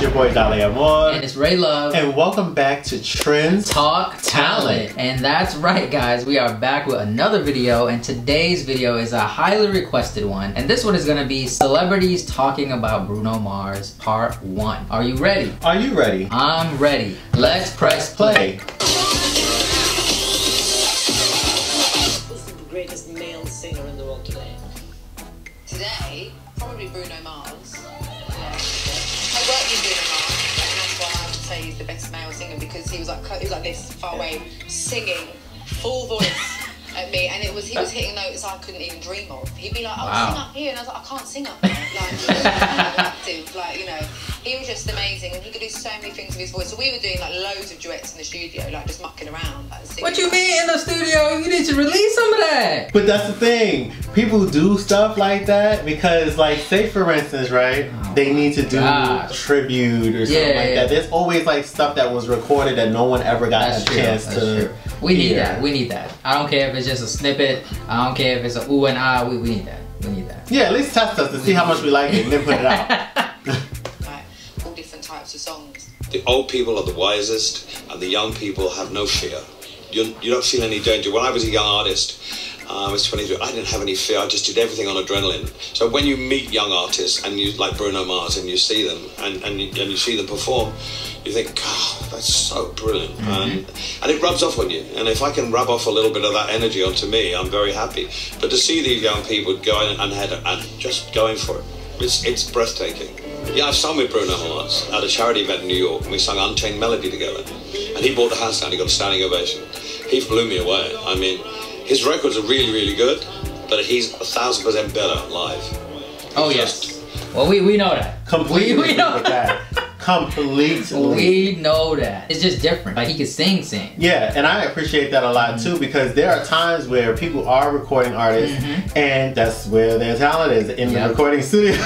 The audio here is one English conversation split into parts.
your boy Dale Amor. And it's Ray Love. And welcome back to Trends Talk Talent. And that's right, guys. We are back with another video. And today's video is a highly requested one. And this one is going to be celebrities talking about Bruno Mars Part 1. Are you ready? Are you ready? I'm ready. Let's press play. Who's the greatest male singer in the world today? Today, probably Bruno Mars. I worked with Bruno Mars, and that's why I would say he's the best male singer, because he was like this far away, singing full voice at me, and he was hitting notes I couldn't even dream of. He'd be like, "Oh, Wow. sing up here," and I was like, "I can't sing up there." Like, you know, he was just amazing, and he could do so many things with his voice. So we were doing like loads of duets in the studio, like just mucking around, like singing. What you mean in the studio? You need to release some of that. But that's the thing. People do stuff like that because, like, say for instance, right? They need to do tribute or something like that. There's always like stuff that was recorded that no one ever got a chance to. We need that. We need that. I don't care if it's just a snippet. I don't care if it's a ooh and ah. We need that. We need that. Yeah, at least test us to see how much we like it and then put it out. Like, all different types of songs. The old people are the wisest, and the young people have no fear. You don't feel any danger. When I was a young artist, I was 23, I didn't have any fear. I just did everything on adrenaline. So when you meet young artists, and you like Bruno Mars, and you see them, and you see them perform, you think, God, that's so brilliant. And it rubs off on you. And if I can rub off a little bit of that energy onto me, I'm very happy. But to see these young people going and just going for it, it's breathtaking. Yeah, I've sung with Bruno Mars at a charity event in New York, and we sung Unchained Melody together. And he brought the house down, he got a standing ovation. He blew me away. I mean, his records are really, really good, but he's 1,000% better live. Oh, yes. Well, we know that. Completely we know with that. Completely. We know that. It's just different. Like, he can sing. Yeah, and I appreciate that a lot too, because there are times where people are recording artists and that's where their talent is, in the recording studio.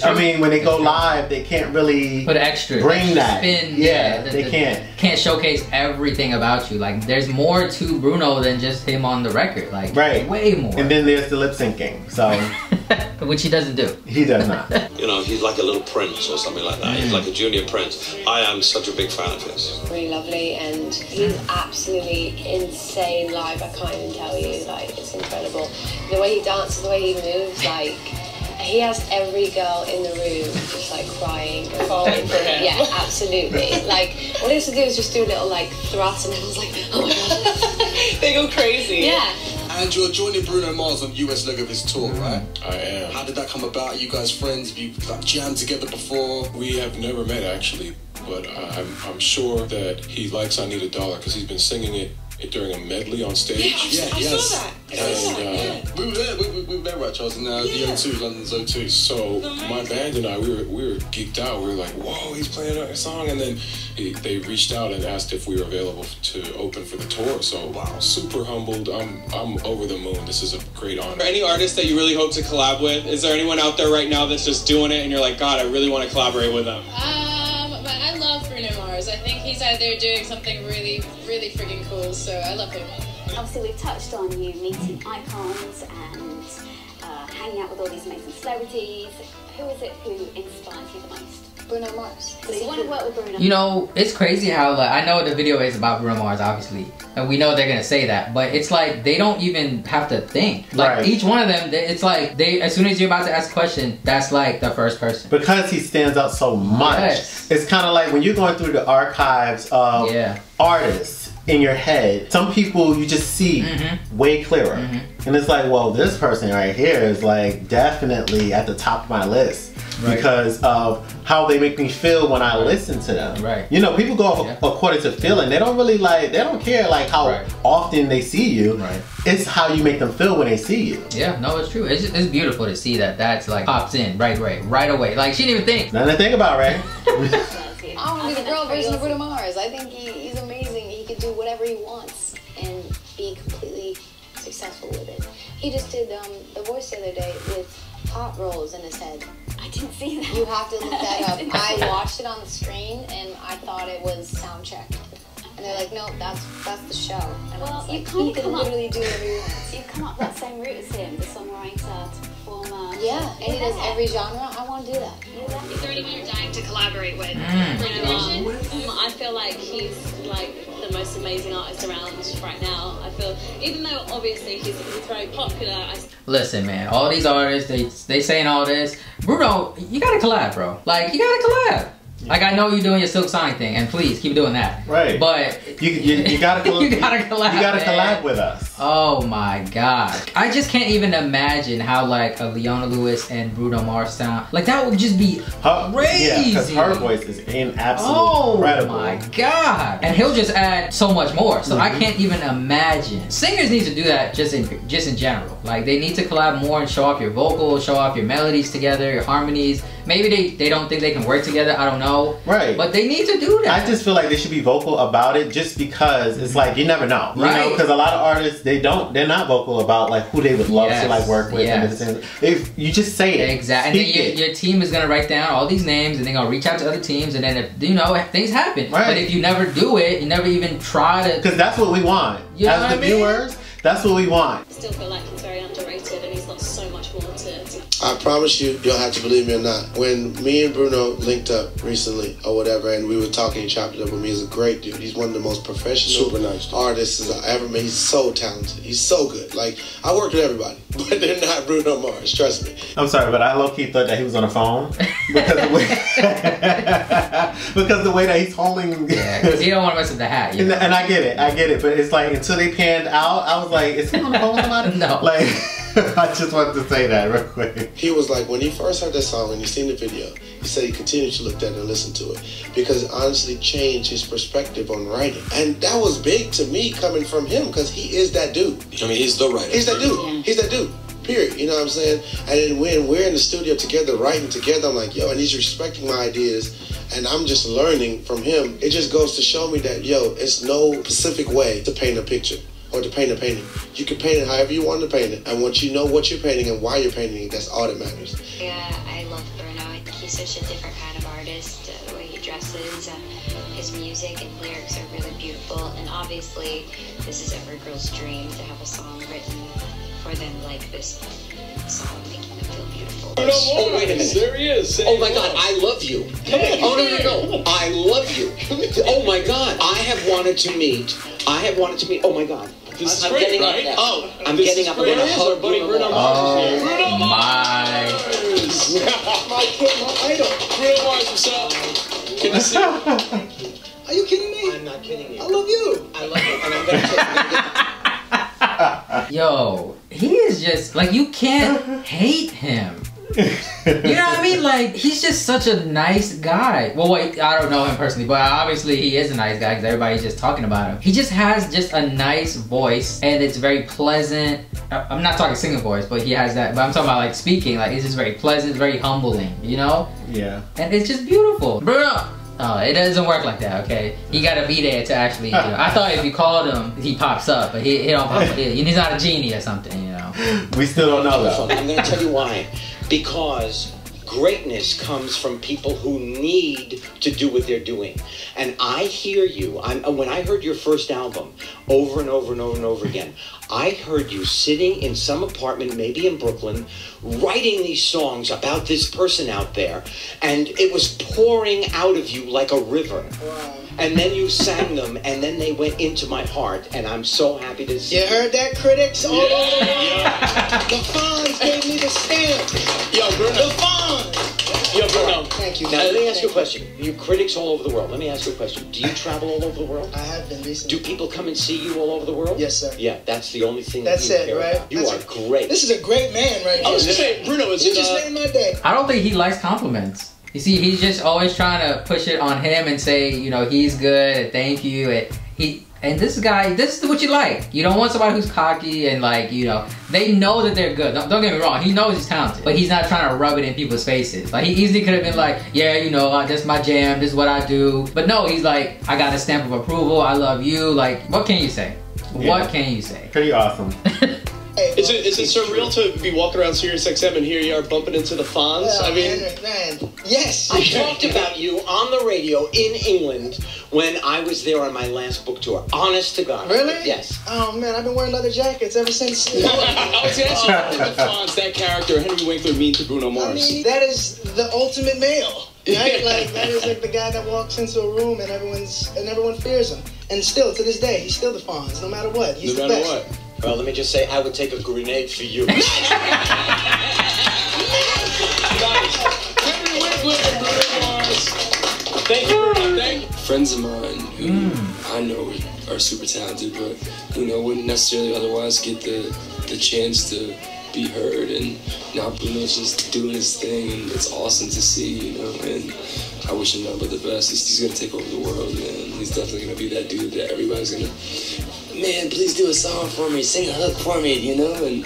I mean, when they go live, they can't really put extra that spin. Yeah, they can't showcase everything about you. Like, there's more to Bruno than just him on the record. Like, way more. And then there's the lip syncing, so which he doesn't do. He does not. You know, he's like a little prince or something like that. He's like a junior prince. I am such a big fan of his. Really lovely, and he's absolutely insane live. I can't even tell you, like, it's incredible. The way he dances, the way he moves, like, he has every girl in the room just like crying and falling for him. Yeah, absolutely. Like, all he has to do is just do a little like thrust, and everyone's like, oh my god. They go crazy. Yeah. And you're joining Bruno Mars on US leg of his tour, right? I am. How did that come about? Are you guys friends? Have you like jammed together before? We have never met actually, but I'm sure that he likes I Need a Dollar because he's been singing it during a medley on stage. Yeah, I saw that. We were there. We met right, Charles, in the O2, London's O2. So my band and I, we were geeked out. We were like, whoa, he's playing a song. And then they reached out and asked if we were available to open for the tour. So wow, super humbled. I'm over the moon. This is a great honor. Any artist that you really hope to collab with? Is there anyone out there right now that's just doing it and you're like, God, I really want to collaborate with them? I love Bruno Mars. I think he's out there doing something really, really freaking cool, so I love him. Obviously, we've touched on you meeting icons and hanging out with all these amazing celebrities. Who is it who inspires you the most? Bruno Mars. So you want to work with Bruno? You know, it's crazy how, like, I know the video is about Bruno Mars, obviously, and we know they're gonna say that, but it's like they don't even have to think. Like, each one of them, it's like as soon as you're about to ask a question, that's like the first person. Because he stands out so much. It's kind of like when you're going through the archives of artists in your head, some people you just see way clearer. And it's like, well, this person right here is like definitely at the top of my list. Because of how they make me feel when I listen to them. You know, people go according to feeling. They don't really like, they don't care like how often they see you. It's how you make them feel when they see you. Yeah, no, it's true. It's beautiful to see that's like pops in right away. Like, she didn't even think. Nothing to think about, right? I want to be the girl version of Bruno Mars. I think he's amazing. He can do whatever he wants and be completely successful with it. He just did The Voice the other day with pot rolls in his head. I didn't see that. You have to look that up. I watched it on the screen and I thought it was sound check. And they're like, no, that's the show. And well, you can't literally do whatever you want. You've come up that same route as him, the songwriter, performer. Yeah, and he does every genre. I want to do that. Is there anyone you're dying to collaborate with? I feel like he's like the most amazing artist around right now. I feel, even though obviously he's very popular. Listen, man, all these artists, they saying all this. Bruno, you gotta collab, bro. Like, you gotta collab. Like, I know you're doing your Silk Sonic thing, and please keep doing that. Right. But you gotta collab. you gotta collab. You gotta collab with us. Oh my god. I just can't even imagine how like a Leona Lewis and Bruno Mars sound. Like, that would just be crazy. Yeah, because her voice is incredible. Oh my god. And he'll just add so much more. So I can't even imagine. Singers need to do that just in general. Like, they need to collab more and show off your vocals, show off your melodies together, your harmonies. Maybe they don't think they can work together. I don't know. Right. But they need to do that. I just feel like they should be vocal about it, just because it's like, you never know. You know, because a lot of artists, they're not vocal about like who they would love to like work with. And if you just say it. Exactly. And then your team is gonna write down all these names, and they're gonna reach out to other teams, and then if, you know, things happen. Right. But if you never do it, you never even try to. Because that's what we want. You know As the viewers, that's what we want. I still feel like he's very underrated, and he's got so much more to. I promise you, you'll have to believe me or not. When me and Bruno linked up recently or whatever, and we were talking, he chopped it up with me. He's a great dude. He's one of the most professional, super nice artists I ever met. He's so talented. He's so good. Like, I work with everybody, but they're not Bruno Mars. Trust me. I'm sorry, but I low-key thought that he was on the phone because the way that he's holding. Yeah, because he don't want to mess with the hat. And I get it. But it's like, until they panned out, I was like, is he on the phone with somebody? No. Like, I just wanted to say that real quick. He was like, when he first heard that song and he seen the video, he said he continued to look at it and listen to it because it honestly changed his perspective on writing. And that was big to me coming from him, because he is that dude. I mean, he's the writer. He's that dude. He's that dude. Period. You know what I'm saying? And then when we're in the studio together, writing together, I'm like, yo, and he's respecting my ideas, and I'm just learning from him. It just goes to show me that, yo, it's no specific way to paint a picture or to paint a painting. You can paint it however you want to paint it, and once you know what you're painting and why you're painting it, that's all that matters. Yeah, I love Bruno. I think he's such a different kind of artist. The way he dresses, his music and lyrics are really beautiful, and obviously this is every girl's dream to have a song written for them like this song, making them feel beautiful. Oh, wait a minute. There he is. Oh my God, I love you. Oh, no. I love you. Oh my God, I have wanted to meet. Oh my God. This is I'm great, getting right? up now. Oh, I'm getting up. I'm going to hug Bruno Mars. Oh my. My idol. Bruno Mars himself. Can you see? Are you kidding me? I'm not kidding you. I love you. I love you. And I'm going to Yo, he is just like, you can't hate him. You know what I mean? Like, he's just such a nice guy. Well, wait, I don't know him personally, but obviously he is a nice guy because everybody's just talking about him. He just has just a nice voice, and it's very pleasant. I'm not talking singing voice, but he has that. But I'm talking about like speaking. Like, it's just very pleasant, very humbling. You know? Yeah. And it's just beautiful, Bruno. Oh, it doesn't work like that, okay? You gotta be there to actually, you know. I thought if you called him, he pops up, but he don't pop up. He's not a genie or something, you know. We still don't know though. I'm going to tell you why. Because greatness comes from people who need to do what they're doing. And I hear you. When I heard your first album over and over and over and over again, I heard you sitting in some apartment, maybe in Brooklyn, writing these songs about this person out there, and it was pouring out of you like a river. Wow. And then you sang them, and then they went into my heart, and I'm so happy to see. You heard that, critics? All over the world. The Fonz gave me the stamp. Yo, Bruno. The Fonz. Yo, Bruno. Thank you. Now, let me ask you a question. You critics all over the world. Let me ask you a question. Do you travel all over the world? I have been recently. Do people come and see you all over the world? Yes, sir. Yeah, that's the only thing That's you it, care right? about. You That's are great. This is a great man right here. I was just saying, Bruno, You just made my day. I don't think he likes compliments. You see, he's just always trying to push it on him and say, you know, he's good, and thank you, and this guy, this is what you like. You don't want somebody who's cocky and like, you know, they know that they're good. Don't get me wrong, he knows he's talented, but he's not trying to rub it in people's faces. Like, he easily could have been like, yeah, you know, that's my jam, this is what I do. But no, he's like, I got a stamp of approval, I love you. Like, what can you say? Yeah. What can you say? Pretty awesome. Is it surreal to be walking around Sirius XM and here you are bumping into the Fonz? Yeah, I mean, man, yes. I talked about you on the radio in England when I was there on my last book tour. Honest to God. Really? Yes. Oh man, I've been wearing leather jackets ever since. I was going to ask you, what did the Fonz, that character, Henry Winkler, mean to Bruno Mars? I mean, that is the ultimate male. Right? Like that is like the guy that walks into a room and everyone fears him. And still to this day, he's still the Fonz, no matter what. He's the best. What. Well, let me just say, I would take a grenade for you. Nice. Henry Winkler and Bruno Mars. Thank you, Bruno. Thank you. Friends of mine who I know are super talented, but wouldn't necessarily otherwise get the chance to be heard, and now Bruno's just doing his thing, and it's awesome to see, and I wish him nothing but the best. He's gonna take over the world, man. He's definitely gonna be that dude that everybody's gonna, man, please do a song for me, sing a hook for me, and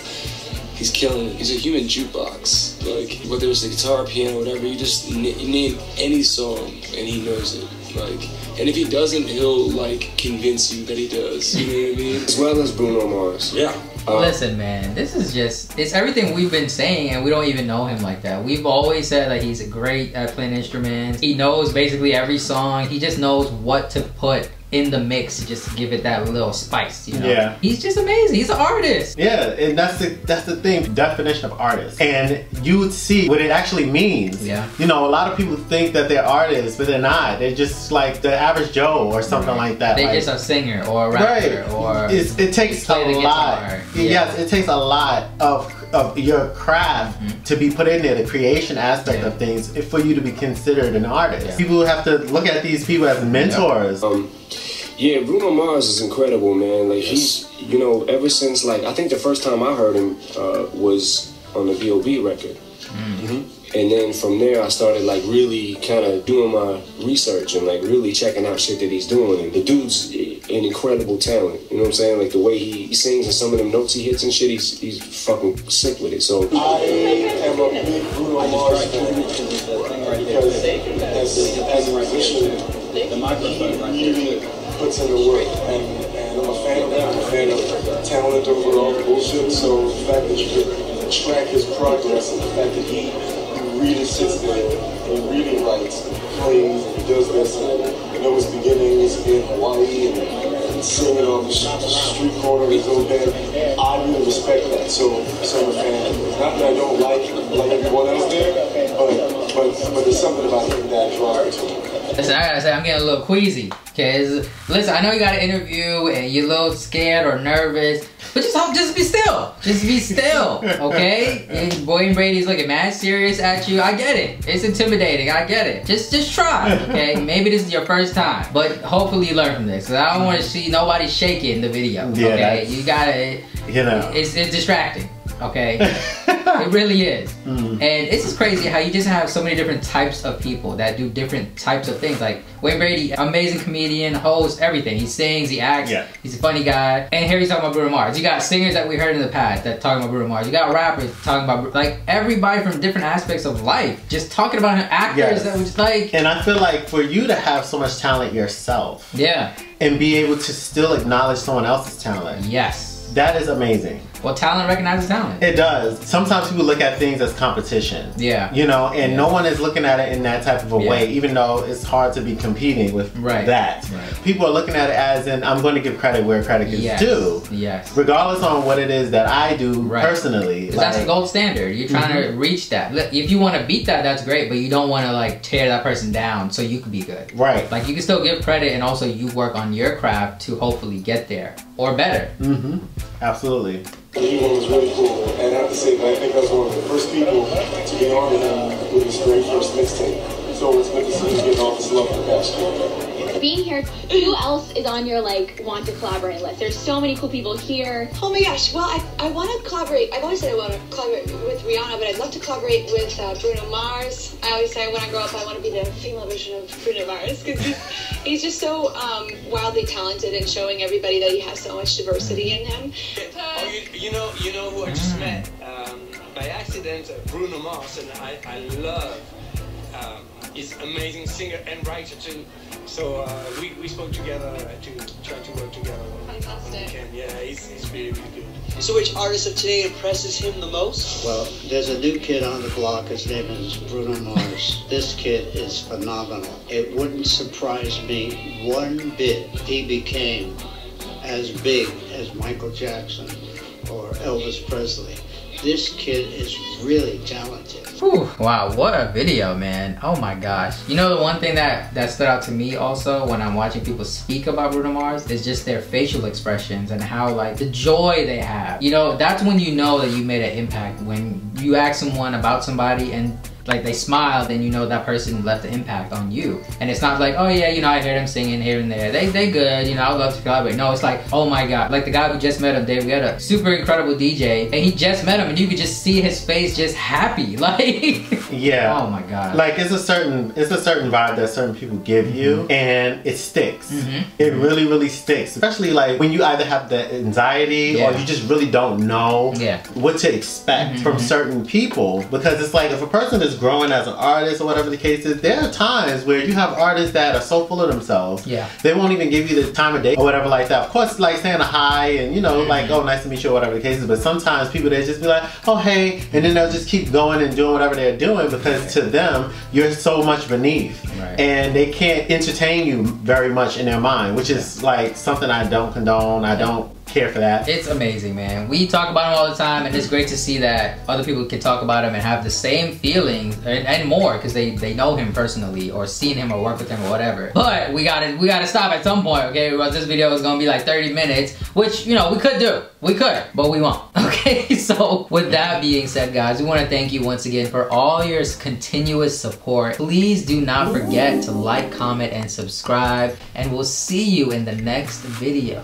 he's killing it. He's a human jukebox. Like, whether it's a guitar, piano, whatever, you just name any song and he knows it. Like, and if he doesn't, he'll convince you that he does. You know what I mean? As well as Bruno Mars. Yeah. Listen, man, this is it's everything we've been saying, and we don't even know him like that. We've always said that he's great at playing instruments. He knows basically every song. He just knows what to put in the mix to just give it that little spice, Yeah. He's just amazing. He's an artist. Yeah, and that's the thing, definition of artist. And you would see what it actually means. Yeah. A lot of people think that they're artists, but they're not. They're just like the average Joe or something like that. They just a singer or a rapper or it takes a lot. Yes, it takes a lot of your craft to be put in there, the creation aspect of things, for you to be considered an artist. Yeah. People have to look at these people as mentors. Yeah, Bruno Mars is incredible, man. Like, he's, ever since, I think the first time I heard him was on the B.O.B. record. And then from there, I started, really kind of doing my research and, really checking out shit that he's doing. And the dude's an incredible talent, you know what I'm saying? Like, the way he sings and some of them notes he hits and shit, he's fucking sick with it. So I am a big Bruno Mars fan because as a musician, he really puts in the work, and I'm a fan of that. I'm a fan of talent over all the bullshit. So the fact that you could track his progress and the fact that he really sits there and really writes and plays and does this, and his beginnings in Hawaii and singing on the street corner of his own band, I really respect that. So I'm a fan. Not that I don't like everyone else there, but there's something about him that draws me to him. Listen, I gotta say, I'm getting a little queasy. Cause listen, I know you got an interview and you're a little scared or nervous, but just be still. Just be still, okay? And Wayne Brady's looking mad serious at you. I get it. It's intimidating. I get it. Just try, okay? Maybe this is your first time, but hopefully you learn from this. Cause I don't want to see nobody shaking in the video. Okay, you gotta. It's distracting. Okay, it really is. And it's just crazy how you just have so many different types of people that do different types of things. Like Wayne Brady, amazing comedian, host, everything. He sings, he acts, he's a funny guy. And here he's talking about Bruno Mars. You got singers that we heard in the past that talking about Bruno Mars. You got rappers talking about everybody from different aspects of life, just talking about him. Actors that was And I feel like for you to have so much talent yourself, and be able to still acknowledge someone else's talent, that is amazing. Well, talent recognizes talent. It does. Sometimes people look at things as competition. And no one is looking at it in that type of a way, even though it's hard to be competing with that. People are looking at it as in, I'm going to give credit where credit is due. Regardless on what it is that I do personally. That's the gold standard. You're trying to reach that. If you want to beat that, that's great, but you don't want to tear that person down so you can be good. Like, you can still give credit and also you work on your craft to hopefully get there or better. Absolutely. He was really cool, and I have to say that I think I was one of the first people to get on with him with his very first mixtape. So it's good to see him getting all this love for the past year. Being here, who else is on your want to collaborate list? There's so many cool people here. Oh my gosh, well I want to collaborate. I've always said I want to collaborate with Rihanna, but I'd love to collaborate with Bruno Mars. I always say when I grow up I want to be the female version of Bruno Mars because he's just so wildly talented and showing everybody that he has so much diversity in him. You know who I just met by accident, Bruno Mars, and I love he's amazing singer and writer too. So we spoke together to try to work together. Fantastic. Yeah, he's really, really good. So which artist of today impresses him the most? Well, there's a new kid on the block. His name is Bruno Mars. This kid is phenomenal. It wouldn't surprise me one bit if he became as big as Michael Jackson or Elvis Presley. This kid is really talented. Whew, wow, what a video, man. Oh my gosh. You know, the one thing that stood out to me also when I'm watching people speak about Bruno Mars is just their facial expressions and how, like, the joy they have. You know, that's when you know that you made an impact. When you ask someone about somebody and like they smile, then you know that person left an impact on you. And it's not like, oh yeah, you know, I hear them singing here and there. They good, you know, I would love to collaborate. No, it's like, oh my God. Like the guy who just met him, Dave, we had a super incredible DJ and he just met him and you could just see his face just happy. Like, yeah. Oh my God. Like it's a certain vibe that certain people give you and it sticks. It really, really sticks. Especially like when you either have the anxiety or you just really don't know what to expect from certain people. Because it's like if a person is growing as an artist or whatever the case is, there are times where you have artists that are so full of themselves, they won't even give you the time of day or whatever like that. Of course, like saying a hi and, you know, like, oh, nice to meet you or whatever the case is, but sometimes people, they just be like, oh, hey, and then they'll just keep going and doing whatever they're doing because to them, you're so much beneath and they can't entertain you very much in their mind, which is like something I don't condone. I don't care for that. It's amazing, man. We talk about him all the time and it's great to see that other people can talk about him and have the same feelings and more because they know him personally or seen him or work with him or whatever. But we gotta stop at some point, okay? Because this video is gonna be like 30 minutes, which, you know, we could do. We could, but we won't. Okay, so with that being said, guys, we want to thank you once again for all your continuous support. Please do not forget to like, comment, and subscribe, and we'll see you in the next video.